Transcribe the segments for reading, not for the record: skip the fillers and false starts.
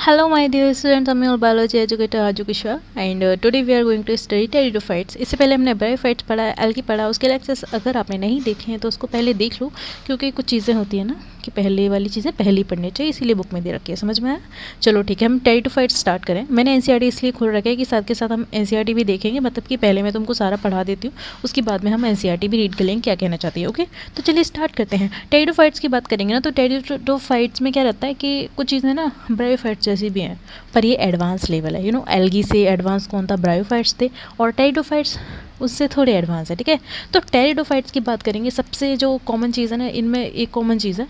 Hello my dear students, I'm your biology educator Raju Kishwa and today we are going to study pteridophytes। इससे पहले हमने bryophytes पढ़ा, algae पढ़ा, उसके lectures अगर आपने नहीं देखे हैं तो उसको पहले देख लो, क्योंकि कुछ चीज़ें होती है ना कि पहले वाली चीज़ें पहले ही पढ़नी चाहिए, इसीलिए बुक में दे रखी है। समझ में आया? चलो ठीक है, हम pteridophytes स्टार्ट करें। मैंने एनसीईआरटी इसलिए खोल रखा है कि साथ के साथ हम एनसीईआरटी भी देखेंगे, मतलब कि पहले मैं तुमको सारा पढ़ा देती हूँ, उसके बाद में हम एनसीईआरटी भी रीड कर लेंगे क्या कहना चाहती है। ओके, तो चलिए स्टार्ट करते हैं। टेरिडोफाइट्स की बात करेंगे ना, तो टेरिडोफाइट्स में क्या रहता है कि कुछ चीज़ें ना ब्रायोफाइट्स जैसी भी हैं, पर ये एडवांस लेवल है। एल्गी से एडवांस कौन था? ब्रायोफाइट्स थे, और टेरिडोफाइट्स उससे थोड़े एडवांस है। ठीक है, तो टेरिडोफाइट्स की बात करेंगे। सबसे जो कॉमन चीज़ है ना, इनमें एक कॉमन चीज़ है,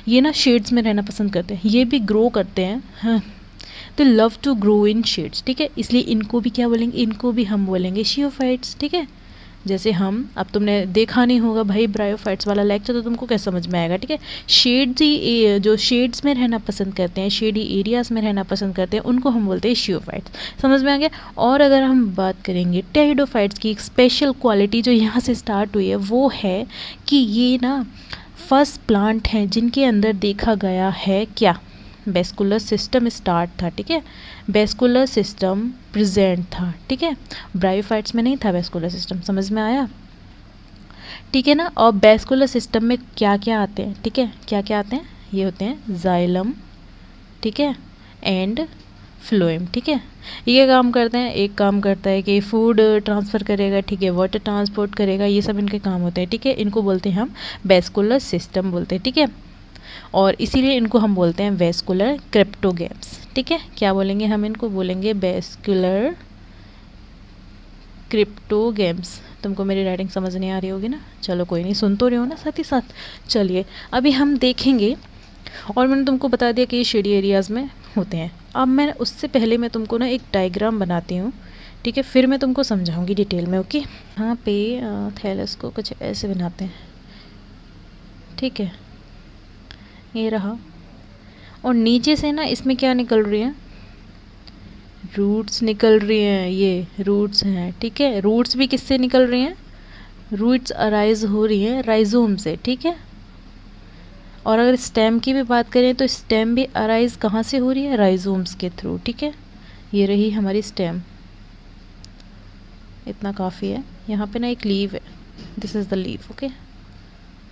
ये ना शेड्स में रहना पसंद करते हैं, ये भी ग्रो करते हैं। हाँ, तो love to grow in shades. ठीक है, इसलिए इनको भी क्या बोलेंगे? इनको भी हम बोलेंगे शियोफाइट्स। ठीक है, जैसे हम, अब तुमने देखा नहीं होगा भाई ब्रायोफाइट्स वाला लेक्चर, तो तुमको कैसे समझ में आएगा? ठीक है, शेड्स ही जो शेड्स में रहना पसंद करते हैं, शेडी एरियाज में रहना पसंद करते हैं, उनको हम बोलते हैं शियोफाइट्स। समझ में आ गया? और अगर हम बात करेंगे टेरिडोफाइट्स की, एक स्पेशल क्वालिटी जो यहाँ से स्टार्ट हुई है वो है कि ये ना फर्स्ट प्लांट हैं जिनके अंदर देखा गया है क्या? वेस्कुलर सिस्टम स्टार्ट था। ठीक है, वेस्कुलर सिस्टम प्रेजेंट था। ठीक है, ब्रायोफाइट्स में नहीं था वेस्कुलर सिस्टम। समझ में आया? ठीक है ना। और वेस्कुलर सिस्टम में क्या क्या आते हैं? ठीक है, क्या क्या आते हैं? ये होते हैं जाइलम, ठीक है, एंड फ्लोएम। ठीक है, ये काम करते हैं, एक काम करता है कि फूड ट्रांसफ़र करेगा, ठीक है, वाटर ट्रांसपोर्ट करेगा, ये सब इनके काम होते हैं। ठीक है, इनको बोलते हैं हम वेस्कुलर सिस्टम बोलते हैं। ठीक है, और इसीलिए इनको हम बोलते हैं वेस्कुलर क्रिप्टोगेम्स। ठीक है, क्या बोलेंगे हम? इनको बोलेंगे वेस्कुलर क्रिप्टोगेम्स। तुमको मेरी राइटिंग समझ नहीं आ रही होगी ना? चलो कोई नहीं, सुन तो रहे हो ना साथ ही साथ। चलिए अभी हम देखेंगे, और मैंने तुमको बता दिया कि ये शेडी एरियाज़ में होते हैं। अब मैं उससे पहले मैं तुमको ना एक डायग्राम बनाती हूँ, ठीक है, फिर मैं तुमको समझाऊंगी डिटेल में। ओके, यहाँ पे थैलस को कुछ ऐसे बनाते हैं। ठीक है, ये रहा, और नीचे से ना इसमें क्या निकल रही है? रूट्स निकल रही हैं, ये रूट्स हैं। ठीक है, रूट्स भी किससे निकल रही हैं? रूट्स अराइज हो रही हैं राइजोम से। ठीक है, और अगर स्टेम की भी बात करें तो स्टेम भी अराइज कहाँ से हो रही है? राइजोम्स के थ्रू। ठीक है, ये रही हमारी स्टेम, इतना काफ़ी है। यहाँ पे ना एक लीव है, this is the leave. Okay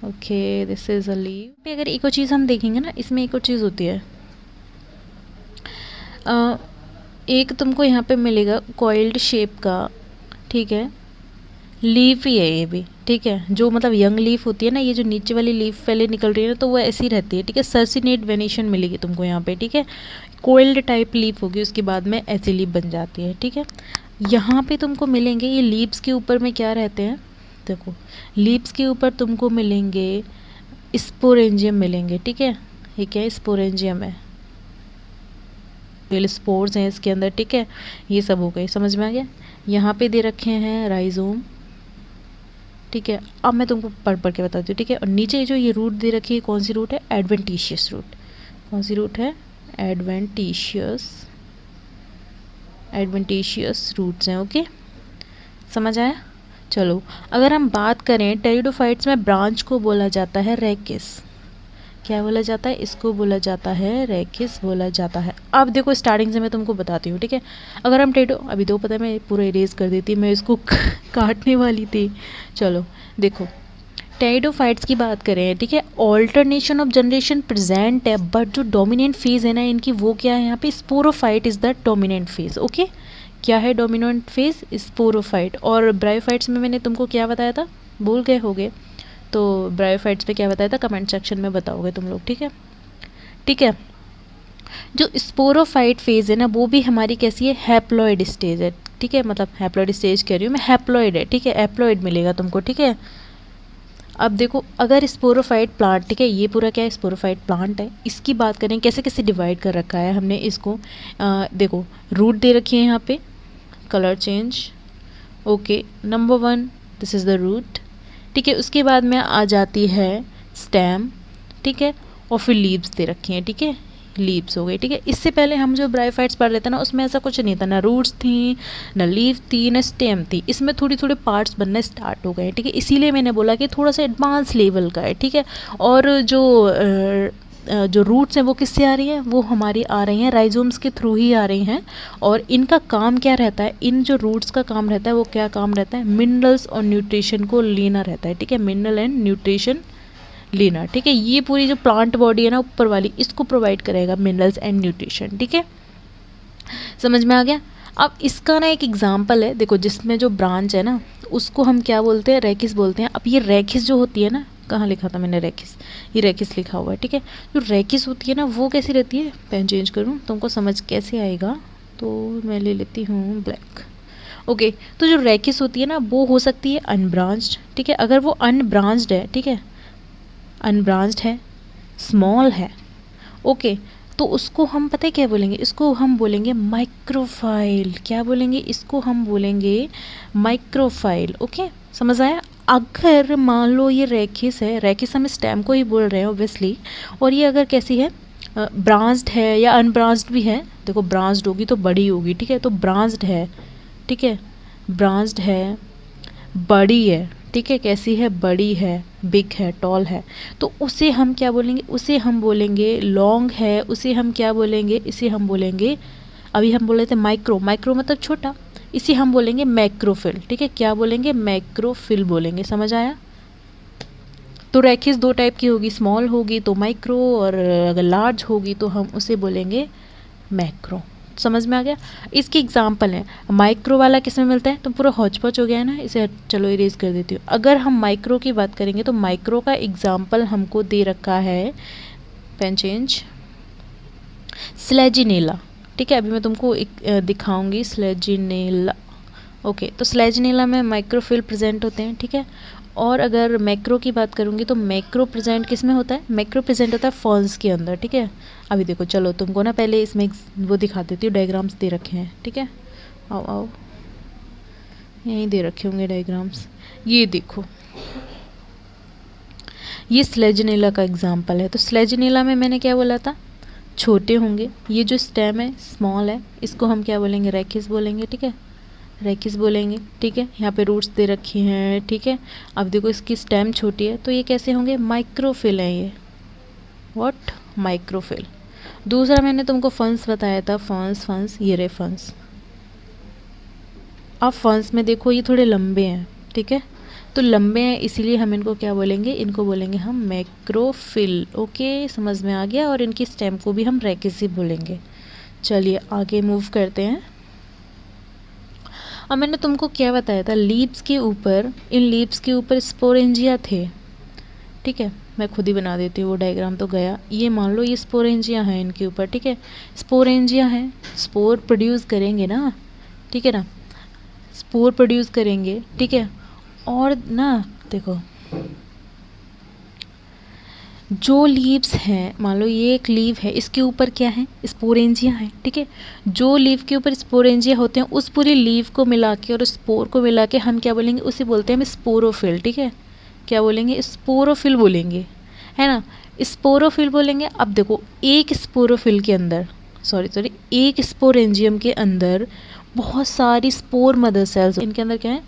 okay, this is a leave. पे अगर एक और चीज़ हम देखेंगे ना, इसमें एक और चीज़ होती है, एक तुमको यहाँ पे मिलेगा कॉइल्ड शेप का, ठीक है, लीफ ही है ये भी। ठीक है, जो मतलब यंग लीफ होती है ना, ये जो नीचे वाली लीफ पहले निकल रही है ना, तो वो ऐसी रहती है। ठीक है, सर्सिनेट वेनेशन मिलेगी तुमको यहाँ पे। ठीक है, कोइल्ड टाइप लीफ होगी, उसके बाद में ऐसी लीफ बन जाती है। ठीक है, यहाँ पे तुमको मिलेंगे, ये लीव्स के ऊपर में क्या रहते हैं? देखो, लीव्स के ऊपर तुमको मिलेंगे स्पोरेंजियम मिलेंगे। ठीक है, ये क्या है? स्पोरेंजियम है, स्पोर्स हैं इसके अंदर। ठीक है, ये सब हो गए। समझ में आ गया? यहाँ पे दे रखे हैं राइजोम। ठीक है, अब मैं तुमको पढ़ पढ़ के बताती हूँ। ठीक है, और नीचे जो ये रूट दे रखी है, कौन सी रूट है? Adventitious root. कौन सी रूट है? एडवेंटिशियस, एडवेंटिशियस रूट्स हैं। ओके, समझ आया? चलो, अगर हम बात करें टेरिडोफाइट्स में ब्रांच को बोला जाता है रेकिस। क्या बोला जाता है? इसको बोला जाता है रेकिस बोला जाता है। अब देखो, स्टार्टिंग से मैं तुमको बताती हूँ। ठीक है, अगर हम अभी दो पता है, मैं पूरा इरेज कर देती, मैं इसको काटने वाली थी। चलो देखो, टेरिडोफाइट्स की बात करें, ठीक है, ऑल्टरनेशन ऑफ जनरेशन प्रेजेंट है, बट जो डोमिनेंट फेज है ना इनकी, वो क्या है? यहाँ पे sporophyte is the dominant phase. Okay, क्या है डोमिनेंट फेज? स्पोरोफाइट। और ब्रायोफाइट्स में मैंने तुमको क्या बताया था? भूल गए होगे तो ब्रायोफाइट्स पे क्या बताया था? कमेंट सेक्शन में बताओगे तुम लोग। ठीक है, ठीक है, जो स्पोरोफाइट फेज है ना, वो भी हमारी कैसी है? हैप्लॉइड स्टेज है। ठीक है, मतलब हैप्लॉइड स्टेज कह रही हूँ मैं, हैप्लॉइड है। ठीक है, हैप्लॉइड मिलेगा तुमको। ठीक है, अब देखो, अगर स्पोरोफाइट प्लांट, ठीक है, ये पूरा क्या है? स्पोरोफाइट प्लांट है। इसकी बात करें कैसे कैसे डिवाइड कर रखा है हमने इसको, देखो, रूट दे रखी है यहाँ पे, colour change. Okay, number 1, this is the root. ठीक है, उसके बाद में आ जाती है स्टेम। ठीक है, और फिर लीव्स दे रखी हैं। ठीक है, लीव्स हो गई। ठीक है, इससे पहले हम जो ब्रायोफाइट्स पढ़ रहे थे ना, उसमें ऐसा कुछ नहीं था, ना रूट्स थी, ना लीव थी, ना स्टेम थी। इसमें थोड़ी थोड़े पार्ट्स बनने स्टार्ट हो गए। ठीक है, इसीलिए मैंने बोला कि थोड़ा सा एडवांस लेवल का है। ठीक है, और जो जो रूट्स हैं वो किससे आ रही हैं, वो हमारी आ रही हैं राइजोम्स के थ्रू ही आ रही हैं। और इनका काम क्या रहता है, इन जो रूट्स का काम रहता है वो क्या काम रहता है, मिनरल्स और न्यूट्रिशन को लेना रहता है, ठीक है, मिनरल एंड न्यूट्रिशन लेना, ठीक है। ये पूरी जो प्लांट बॉडी है ना ऊपर वाली, इसको प्रोवाइड करेगा मिनरल्स एंड न्यूट्रिशन, ठीक है, समझ में आ गया। अब इसका ना एक एग्जाम्पल है, देखो जिसमें जो ब्रांच है ना उसको हम क्या बोलते हैं, रेकिस बोलते हैं। अब ये रेकिस जो होती है ना, कहाँ लिखा था मैंने रेकिस, ये रेकिस लिखा हुआ है, ठीक है। जो रेकिस होती है ना वो कैसी रहती है, पेन चेंज करूँ तुमको समझ कैसे आएगा, तो मैं ले लेती हूँ ब्लैक। ओके, तो जो रेकिस होती है ना वो हो सकती है अनब्रांच्ड, ठीक है। अगर वो अनब्रांच्ड है, ठीक है, अनब्रांच्ड है, स्मॉल है, ओके, तो उसको हम पता है क्या बोलेंगे, इसको हम बोलेंगे माइक्रोफाइल। क्या बोलेंगे, इसको हम बोलेंगे माइक्रोफाइल, ओके, समझ आया। अगर मान लो ये रेकिस है, रेकिस हम स्टेम को ही बोल रहे हैं ऑब्वियसली, और ये अगर कैसी है, ब्रांच्ड है या अनब्रांच्ड भी है, देखो ब्रांच्ड होगी तो बड़ी होगी, ठीक है, तो ब्रांच्ड है, ठीक है, ब्रांच्ड है, बड़ी है, ठीक है, कैसी है, बड़ी है, बिग है, टॉल है, तो उसे हम क्या बोलेंगे, उसे हम बोलेंगे लॉन्ग है, उसे हम क्या बोलेंगे, इसे हम बोलेंगे, अभी हम बोल रहे थे माइक्रो, माइक्रो मतलब छोटा, इसे हम बोलेंगे मैक्रोफिल, ठीक है, क्या बोलेंगे, मैक्रोफिल बोलेंगे, समझ आया। तो रेकिस दो टाइप की होगी, स्मॉल होगी तो माइक्रो, और अगर लार्ज होगी तो हम उसे बोलेंगे मैक्रो, समझ में आ गया। इसकी एग्जाम्पल है, माइक्रो वाला किस में मिलता है, तो पूरा हौच पौच हो गया है ना, इसे चलो इरेज कर देती हूँ। अगर हम माइक्रो की बात करेंगे तो माइक्रो का एग्जाम्पल हमको दे रखा है, पेन चेंज, स्लेजिनेला, ठीक है, अभी मैं तुमको एक दिखाऊंगी स्लेजिनेला, ओके, तो स्लेजिनेला में माइक्रोफिल प्रेजेंट होते हैं, ठीक है। और अगर मैक्रो की बात करूँगी तो मैक्रो प्रेजेंट किस में होता है, मैक्रो प्रेजेंट होता है फर्न्स के अंदर, ठीक है। अभी देखो चलो तुमको ना पहले इसमें वो दिखा देती हूँ, डायग्राम्स दे रखे हैं, ठीक है, आओ आओ, यहीं दे रखे होंगे डायग्राम्स, ये देखो, ये स्लेजिनेला का एग्जाम्पल है। तो स्लेजिनेला में मैंने क्या बोला था, छोटे होंगे, ये जो स्टेम है स्मॉल है, इसको हम क्या बोलेंगे, रेकिस बोलेंगे, ठीक है, रेकिस बोलेंगे, ठीक है। यहाँ पे रूट्स दे रखी हैं, ठीक है। अब देखो इसकी स्टेम छोटी है तो ये कैसे होंगे, माइक्रोफिल है ये, व्हाट, माइक्रोफिल। दूसरा मैंने तुमको फंस बताया था, फंस, फंस, ये रे फंस। अब फंस में देखो ये थोड़े लंबे हैं, ठीक है, तो लंबे हैं इसीलिए हम इनको क्या बोलेंगे, इनको बोलेंगे हम मैक्रोफिल, ओके, समझ में आ गया। और इनकी स्टेम को भी हम रेकिस ही बोलेंगे। चलिए आगे मूव करते हैं। अब मैंने तुमको क्या बताया था, लीव्स के ऊपर, इन लीव्स के ऊपर स्पोरेंजिया थे, ठीक है, मैं खुद ही बना देती हूँ, वो डायग्राम तो गया। ये मान लो ये स्पोरेंजिया हैं इनके ऊपर, ठीक है, स्पोरेंजिया हैं, स्पोर प्रोड्यूस करेंगे ना, ठीक है ना, स्पोर प्रोड्यूस करेंगे, ठीक है। और ना देखो जो लीव्स हैं, मान लो ये एक लीव है, इसके ऊपर क्या है, स्पोरेंजिया है, ठीक है। जो लीव के ऊपर स्पोरेंजिया होते हैं उस पूरी लीव को मिला के और स्पोर को मिला के हम क्या बोलेंगे, उसे बोलते हैं हम स्पोरोफिल, ठीक है, क्या बोलेंगे, स्पोरोफिल बोलेंगे, है ना, स्पोरोफिल बोलेंगे। अब देखो एक स्पोरोफिल के अंदर, सॉरी एक स्पोरेंजियम के अंदर बहुत सारी स्पोर मदर सेल्स, इनके अंदर क्या है,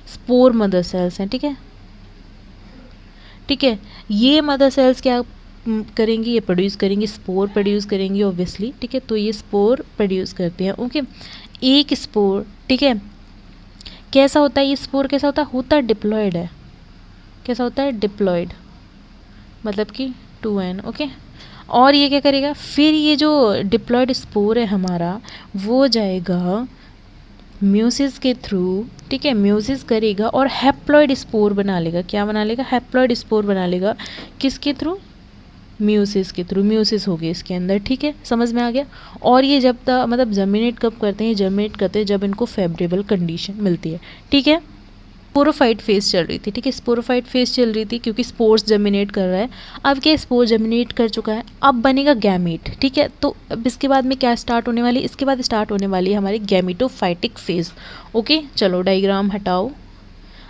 स्पोर मदर सेल्स हैं, ठीक है, ठीक है। ये मदर सेल्स क्या करेंगी, ये प्रोड्यूस करेंगी, स्पोर प्रोड्यूस करेंगी ऑब्वियसली, ठीक है, तो ये स्पोर प्रोड्यूस करते हैं, ओके। एक स्पोर, ठीक है, कैसा होता है ये स्पोर, कैसा होता है डिप्लॉयड है, कैसा होता है, डिप्लॉयड, मतलब कि 2n, ओके। और ये क्या करेगा, फिर ये जो डिप्लॉयड स्पोर है हमारा, वो जाएगा म्यूसिस के थ्रू, ठीक है, म्यूसिस करेगा और हैप्लॉइड स्पोर बना लेगा, क्या बना लेगा, हैप्लॉइड स्पोर बना लेगा, किसके थ्रू, म्यूसिस के थ्रू, म्यूसिस हो गया इसके अंदर, ठीक है, समझ में आ गया। और ये जब तक मतलब जर्मिनेट कब करते हैं, जर्मिनेट करते हैं जब इनको फेवरेबल कंडीशन मिलती है, ठीक है। स्पोरोफाइट फेज चल रही थी, ठीक है, स्पोरोफाइट फेज चल रही थी क्योंकि स्पोर्स जर्मिनेट कर रहा है। अब क्या, स्पोर जर्मिनेट कर चुका है, अब बनेगा गैमीट, ठीक है। तो अब इसके बाद में क्या स्टार्ट होने वाली, इसके बाद स्टार्ट होने वाली है हमारी गैमिटोफाइटिक फेज, ओके। चलो डायग्राम हटाओ,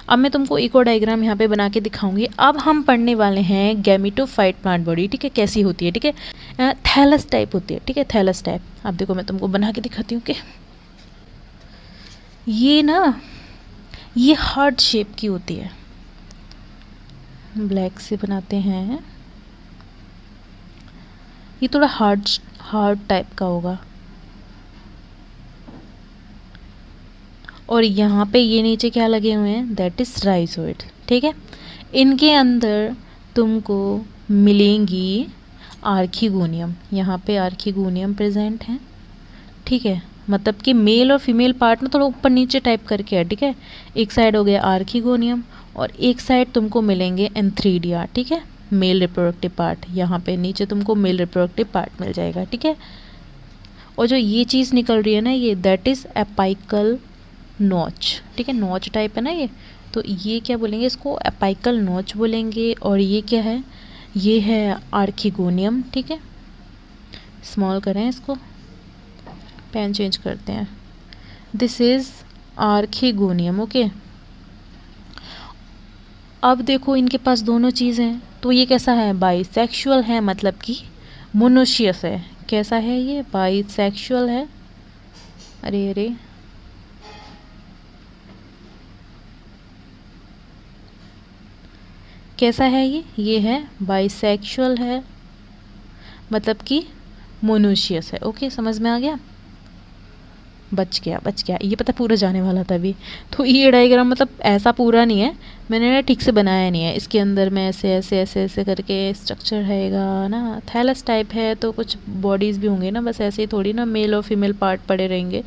अब मैं तुमको एक और डायग्राम यहाँ पे बना के दिखाऊंगी। अब हम पढ़ने वाले हैं गैमिटोफाइट प्लांट बॉडी, ठीक है, कैसी होती है, ठीक है, थैलस टाइप होती है, ठीक है, थैलस टाइप। अब देखो मैं तुमको बना के दिखाती हूँ कि ये ना, ये हार्ट शेप की होती है, ब्लैक से बनाते हैं, ये थोड़ा हार्ड हार्ड टाइप का होगा। और यहाँ पे ये नीचे क्या लगे हुए हैं, दैट इज राइजोइड। ठीक है, इनके अंदर तुमको मिलेंगी आर्किगोनियम। यहाँ पे आर्किगोनियम प्रेजेंट है। ठीक है, मतलब कि मेल और फीमेल पार्ट में थोड़ा ऊपर नीचे टाइप करके है। ठीक है, एक साइड हो गया आर्किगोनियम और एक साइड तुमको मिलेंगे एंथ्रीडिया। ठीक है, मेल रिप्रोडक्टिव पार्ट, यहाँ पे नीचे तुमको मेल रिप्रोडक्टिव पार्ट मिल जाएगा। ठीक है, और जो ये चीज़ निकल रही है ना, ये दैट इज़ एपाइकल नॉच। ठीक है, नॉच टाइप है ना ये, तो ये क्या बोलेंगे, इसको एपाइकल नॉच बोलेंगे। और ये क्या है, ये है आर्किगोनियम। ठीक है, स्मॉल करें इसको, पेन चेंज करते हैं। This is archegonium. ओके, अब देखो इनके पास दोनों चीज़ें हैं, तो ये कैसा है, बाइसेक्सुअल है, मतलब कि मोनोशियस है। कैसा है ये, बाइसेक्सुअल है। अरे अरे, कैसा है ये है बाइसेक्सुअल है, मतलब कि मोनोशियस है। ओके, समझ में आ गया, बच गया। ये पता पूरा जाने वाला था अभी। तो ये डायग्राम मतलब ऐसा पूरा नहीं है, मैंने ना ठीक से बनाया नहीं है। इसके अंदर में ऐसे ऐसे ऐसे ऐसे करके स्ट्रक्चर रहेगा ना, थैलस टाइप है, तो कुछ बॉडीज़ भी होंगे ना, बस ऐसे ही थोड़ी ना मेल और फीमेल पार्ट पड़े रहेंगे।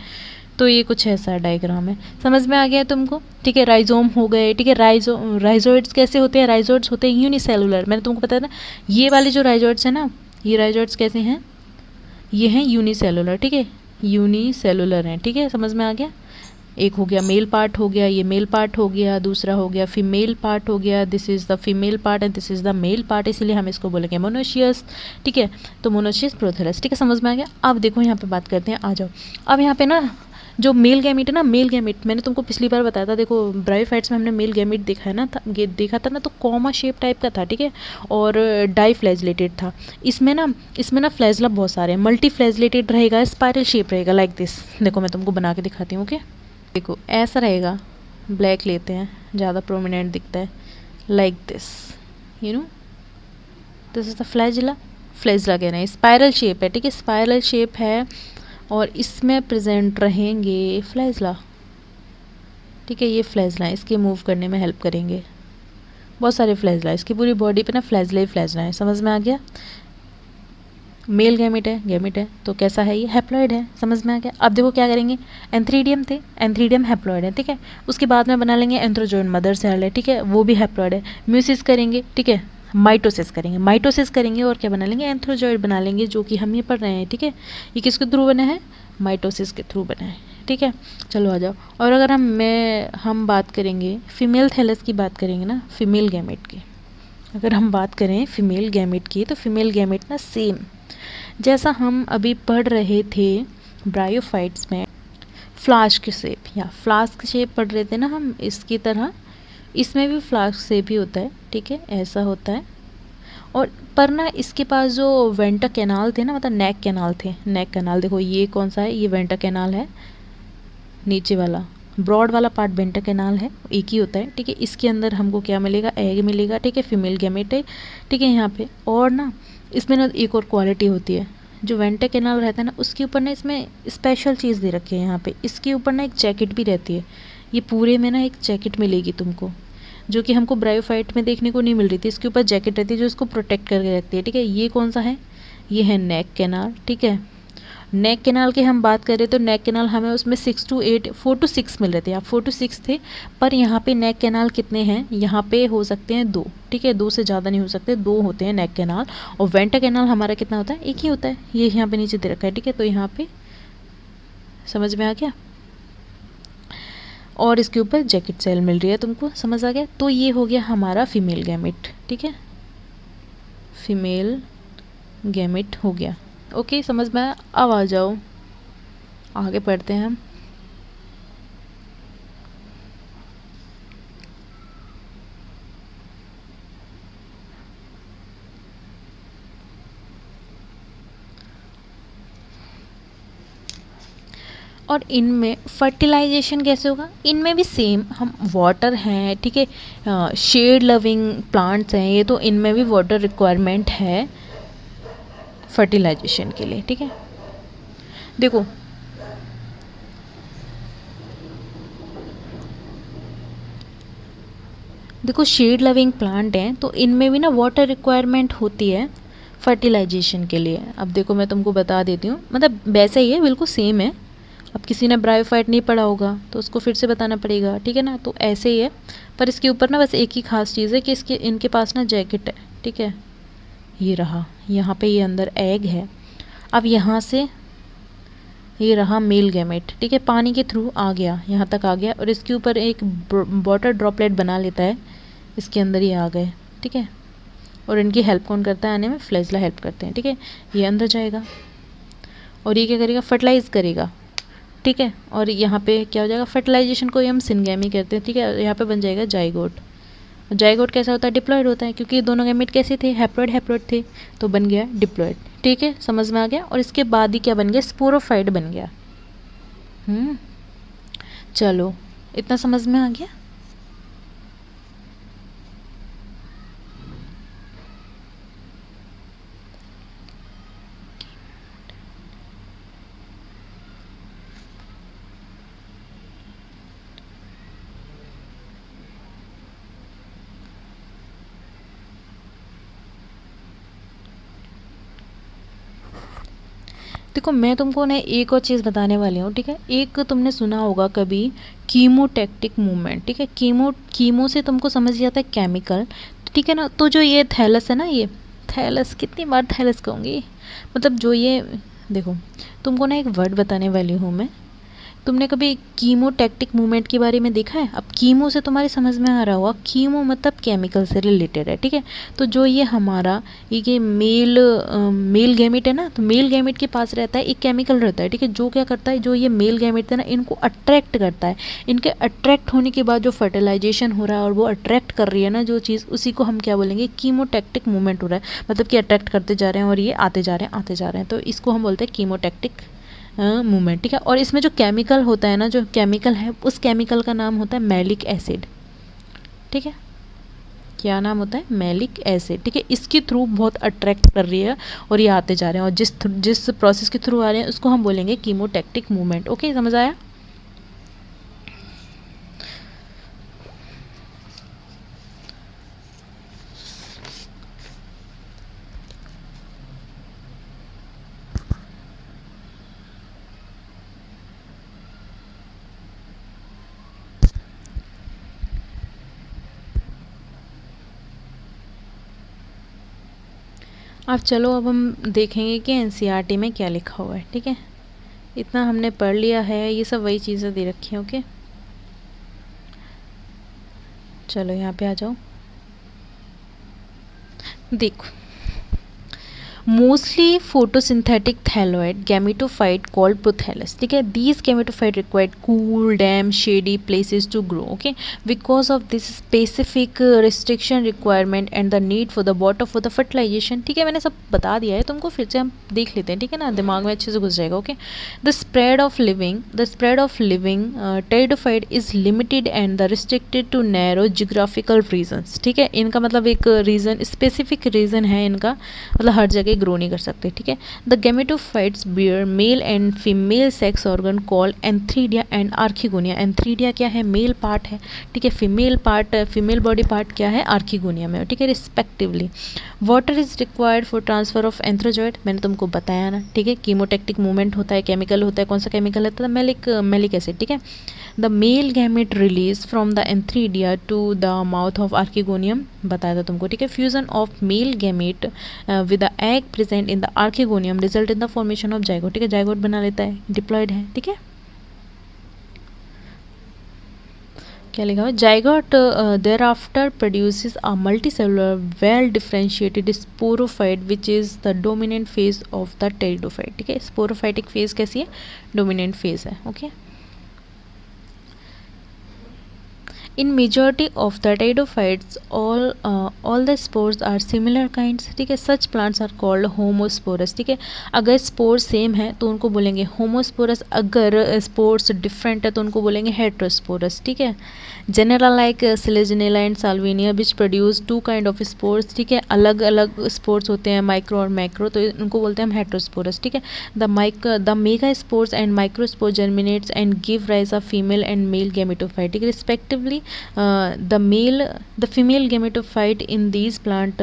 तो ये कुछ ऐसा डायग्राम है, समझ में आ गया तुमको। ठीक है, राइजोम हो गए। ठीक है, राइजोइड्स कैसे होते हैं, राइजोइड्स होते हैं यूनिसेलुलर। मैंने तुमको बताया ना, ये वाले जो राइजोइड्स हैं ना, ये राइजोइड्स कैसे हैं, ये हैं यूनिसेलुलर। ठीक है, यूनिसेलुलर हैं। ठीक है, समझ में आ गया। एक हो गया मेल पार्ट हो गया, ये मेल पार्ट हो गया, दूसरा हो गया फीमेल पार्ट हो गया, this is the female part and this is the male part, इसलिए हम इसको बोलेंगे मोनोशियस। ठीक है, तो मोनोशियस प्रोथेलस। ठीक है, समझ में आ गया। अब देखो यहाँ पे बात करते हैं, आ जाओ। अब यहाँ पे ना जो मेल गैमीट है ना, मेल गैमीट मैंने तुमको पिछली बार बताया था, देखो ब्रायोफाइट्स में हमने मेल गैमीट देखा है ना, देखा था ना, तो कॉमा शेप टाइप का था। ठीक है, और डाई फ्लैजलेटेड था। इसमें ना फ्लैजला बहुत सारे हैं, मल्टी फ्लैजलेटेड रहेगा, स्पाइरल शेप रहेगा लाइक दिस। देखो मैं तुमको बना के दिखाती हूँ। ओके, देखो ऐसा रहेगा, ब्लैक लेते हैं, ज़्यादा प्रोमिनेंट दिखता है, like this, you know, this is the flagella. Flagella कह रहे हैं, स्पाइरल शेप है। ठीक है, स्पाइरल शेप है और इसमें प्रेजेंट रहेंगे फ्लैजला। ठीक है, ये फ्लैजला है, इसके मूव करने में हेल्प करेंगे। बहुत सारे फ्लैजला, इसकी पूरी बॉडी पे ना फ्लैजला ही फ्लैजला है। समझ में आ गया। मेल गैमिट है तो कैसा है, ये हैप्लॉइड है। समझ में आ गया। अब देखो क्या करेंगे, एंथ्रीडियम थे, एंथ्रीडियम हैप्लॉइड है। ठीक है, उसके बाद में बना लेंगे एंथ्रोजोइन, मदर सेल है। ठीक है, वो भी हैप्लॉइड है। म्यूसिस करेंगे, ठीक है, माइटोसिस करेंगे और क्या बना लेंगे, एंथ्रोजॉइड बना लेंगे, जो कि हम ये पढ़ रहे हैं। ठीक है, ये किसके थ्रू बना है, माइटोसिस के थ्रू बना है। ठीक है, चलो आ जाओ। और अगर हम बात करेंगे फीमेल थैलस की, बात करेंगे ना फीमेल गैमेट की, अगर हम बात करें फीमेल गैमेट की, तो फीमेल गैमेट ना सेम जैसा हम अभी पढ़ रहे थे ब्रायोफाइट्स में, फ्लास्क शेप या फ्लास्क शेप पढ़ रहे थे ना हम, इसकी तरह इसमें भी फ्लास्क शेप ही होता है। ठीक है, ऐसा होता है। और पर ना इसके पास जो वेंटा कैनाल थे ना, मतलब नेक कैनाल थे, नेक कैनाल देखो ये कौन सा है, ये वेंटा कैनाल है, नीचे वाला ब्रॉड वाला पार्ट वेंटा कैनाल है, एक ही होता है। ठीक है, इसके अंदर हमको क्या मिलेगा, एग मिलेगा। ठीक है, फीमेल गैमेट है। ठीक है, यहाँ पे और ना इसमें ना एक और क्वालिटी होती है, जो वेंटा कैनाल रहता है ना, उसके ऊपर ना इसमें स्पेशल चीज़ दे रखी है। यहाँ पे इसके ऊपर ना एक जैकेट भी रहती है, ये पूरे में ना एक जैकेट मिलेगी तुमको, जो कि हमको ब्रायोफाइट में देखने को नहीं मिल रही थी। इसके ऊपर जैकेट रहती है जो इसको प्रोटेक्ट करके रखती है। ठीक है, ये कौन सा है, ये है नेक कैनाल। ठीक है, नेक कैनाल की हम बात करें तो नेक कैनाल हमें उसमें 4 to 6 मिल रहे थे, आप 4 to 6 थे। पर यहाँ पे नेक कैनाल कितने हैं, यहाँ पे हो सकते हैं 2। ठीक है, 2 से ज़्यादा नहीं हो सकते, 2 होते हैं नेक कैनाल। और वेंटा कैनाल हमारा कितना होता है, एक ही होता है, ये यहाँ पे नीचे दे रखा है। ठीक है, तो यहाँ पे समझ में आ गया। और इसके ऊपर जैकेट सेल मिल रही है तुमको, समझ आ गया। तो ये हो गया हमारा फीमेल गैमेट। ठीक है, फीमेल गैमेट हो गया। ओके, समझ में आया। अब आ जाओ, आगे पढ़ते हैं हम। और इनमें फर्टिलाइजेशन कैसे होगा, इनमें भी सेम, हम वाटर हैं। ठीक है, शेड लविंग प्लांट्स हैं ये, तो इनमें भी वाटर रिक्वायरमेंट है फर्टिलाइजेशन के लिए, ठीक है। देखो देखो शेड लविंग प्लांट हैं तो इनमें भी ना वाटर रिक्वायरमेंट होती है फर्टिलाइजेशन के लिए। अब देखो मैं तुमको बता देती हूँ, मतलब वैसा ही है, बिल्कुल सेम है। अब किसी ने ब्रायोफाइट नहीं पढ़ा होगा तो उसको फिर से बताना पड़ेगा, ठीक है ना। तो ऐसे ही है, पर इसके ऊपर ना बस एक ही खास चीज़ है कि इसके इनके पास ना जैकेट है, ठीक है। ये रहा, यहाँ पे ये अंदर एग है। अब यहाँ से ये रहा मेल गैमेट, ठीक है, पानी के थ्रू आ गया, यहाँ तक आ गया और इसके ऊपर एक वाटर ड्रॉपलेट बना लेता है, इसके अंदर ये आ गए, ठीक है। और इनकी हेल्प कौन करता है आने में? फ्लैजला हेल्प करते हैं, ठीक है। ये अंदर जाएगा और ये क्या करेगा? फर्टिलाइज करेगा, ठीक है। और यहाँ पे क्या हो जाएगा? फर्टिलाइजेशन को हम सिनगैमी कहते हैं, ठीक है। यहाँ पे बन जाएगा जाइगोट। जाइगोट कैसा होता है? डिप्लॉयड होता है, क्योंकि ये दोनों गैमेट कैसे थे? हैप्लॉयड हैप्लॉयड थे, तो बन गया डिप्लॉयड, ठीक है। समझ में आ गया। और इसके बाद ही क्या बन गया? स्पोरोफाइट बन गया। चलो इतना समझ में आ गया। देखो मैं तुमको ना एक और चीज़ बताने वाली हूँ, ठीक है। एक तुमने सुना होगा कभी कीमोटैक्टिक मूवमेंट, ठीक है। कीमो से तुमको समझ जाता है केमिकल, ठीक है ना। तो जो ये थैलस है ना, ये थैलस, कितनी बार थैलस कहूँगी, मतलब जो ये देखो, तुमको ना एक वर्ड बताने वाली हूँ मैं। तुमने कभी कीमोटैक्टिक मूवमेंट के बारे में देखा है? अब कीमो से तुम्हारे समझ में आ रहा होगा, कीमो मतलब केमिकल से रिलेटेड है, ठीक है। तो जो ये हमारा ये मेल गैमेट है ना, तो मेल गैमेट के पास रहता है एक केमिकल रहता है, ठीक है। जो क्या करता है, जो ये मेल गैमेट है ना, इनको अट्रैक्ट करता है। इनके अट्रैक्ट होने के बाद जो फर्टिलाइजेशन हो रहा है और वो अट्रैक्ट कर रही है ना जो चीज़, उसी को हम क्या बोलेंगे? कीमोटैक्टिक मूवमेंट हो रहा है, मतलब कि अट्रैक्ट करते जा रहे हैं और ये आते जा रहे हैं आते जा रहे हैं, तो इसको हम बोलते हैं कीमोटैक्टिक मूवमेंट, ठीक है। और इसमें जो केमिकल होता है ना, जो केमिकल है, उस केमिकल का नाम होता है मैलिक एसिड, ठीक है। क्या नाम होता है? मैलिक एसिड, ठीक है। इसके थ्रू बहुत अट्रैक्ट कर रही है और ये आते जा रहे हैं, और जिस प्रोसेस के थ्रू आ रहे हैं उसको हम बोलेंगे कीमोटैक्टिक मूवमेंट। ओके, समझ आया? अब चलो, अब हम देखेंगे कि एनसीईआरटी में क्या लिखा हुआ है, ठीक है। इतना हमने पढ़ लिया है, ये सब वही चीज़ें दे रखी हैं। ओके, चलो यहाँ पे आ जाओ। देखो, mostly photosynthetic thalloid gametophyte called prothallus, ठीक है। These gametophyte required cool damp shady places to grow, okay. Because of this specific restriction requirement and the need for the water for the fertilisation, ठीक है। मैंने सब बता दिया है तुमको, फिर से हम देख लेते हैं, ठीक है ना, दिमाग में अच्छे से घुस जाएगा। Okay, the spread of living pteridophyte is limited and the restricted to narrow geographical regions, ठीक है। इनका मतलब एक रीजन, स्पेसिफिक रीजन है इनका, मतलब हर जगह ग्रो नहीं कर सकते, ठीक है। The gametophytes bear male and female sex organ called antheridia and archegonia. Antheridia क्या है? मेल पार्ट है, ठीक है। फीमेल बॉडी पार्ट क्या है? आर्किगोनिया में, ठीक है, respectively. Water is required for transfer of antherozoid, मैंने तुमको बताया ना, ठीक है। कीमोटैक्टिक मूवमेंट होता है, केमिकल होता है, कौन सा केमिकल होता है? मैलिक एसिड, ठीक है। The male gamete release from the antheridia to the mouth of archegonium, बताया था तुमको, ठीक है। Fusion of male gamete with the egg present in the archegonium result in the formation of zygote, ठीक है। Zygote बना लेता है, डिप्लॉयड है, ठीक है। क्या लिखा हुआ? Zygote thereafter produces a multicellular well differentiated sporophyte which is the dominant phase of the pteridophyte, ठीक है। स्पोरोफाइटिक फेज कैसी है? डोमिनेंट फेज है, okay. In majority of the pteridophytes all the spores are similar kinds, ठीक है। Such plants are called homosporous, ठीक है। अगर स्पोर सेम है तो उनको बोलेंगे होमोस्पोरस, अगर स्पोर्स डिफरेंट है तो उनको बोलेंगे हेट्रोस्पोरस, ठीक है। General like Selaginella and Salvinia which produce two kind of spores, ठीक है। अलग अलग स्पोर्स होते हैं, माइक्रो और मैक्रो, तो उनको बोलते हैं हम हेट्रोस्पोरस, ठीक है। The mega spores and microspore germinates and give rise a female and male gametophyte, ठीक है, respectively. the female gametophyte in these plant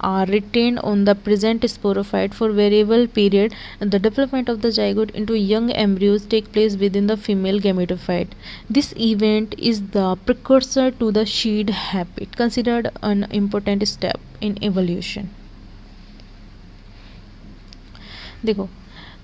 are retained on the present sporophyte for variable period. The development of the zygote into young embryos take place within the female gametophyte. This event is the precursor to the shed habit, considered an important step in evolution. देखो,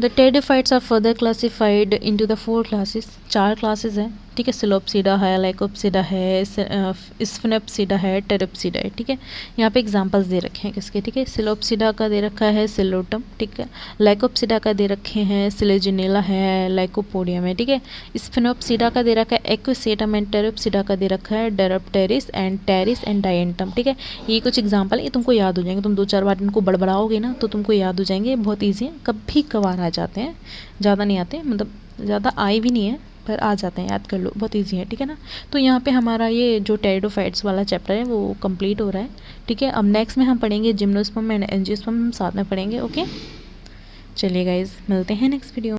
the pteridophytes are further classified into the 4 classes, 4 classes हैं, ठीक है। Psilopsida है, Lycopsida है, स्फिनोप्सिडा है, Pteropsida है, ठीक है। यहाँ पे एग्जांपल्स दे रखे हैं किसके, ठीक है। सिलोप्सिडा का दे रखा है सिलोटम, ठीक है। लाइकोप्सिडा का दे रखे हैं सिलेजिनेला है, लाइकोपोडियम है, ठीक है। स्फिनोप्सिडा का दे रखा है एक्विसेटम एंड टेरोप्सिडा का दे रखा है डेरोप्टेरिस एंड टेरिस एंड डायेंटम, ठीक है। ये कुछ एग्जाम्पल, ये तुमको याद हो जाएंगे, तुम 2-4 बार इनको बड़बड़ाओगे ना तो तुमको याद हो जाएंगे, बहुत ईजी है, कभी कभार आ जाते हैं, ज़्यादा नहीं आते, मतलब ज़्यादा आए भी नहीं है पर आ जाते हैं, याद कर लो, बहुत इजी है, ठीक है ना। तो यहाँ पे हमारा ये जो टेरिडोफाइट्स वाला चैप्टर है वो कंप्लीट हो रहा है, ठीक है। अब नेक्स्ट में हम पढ़ेंगे जिम्नोस्पर्म एंड एंजियोस्पर्म, हम साथ में पढ़ेंगे, ओके। चलिए गाइज, मिलते हैं नेक्स्ट वीडियो।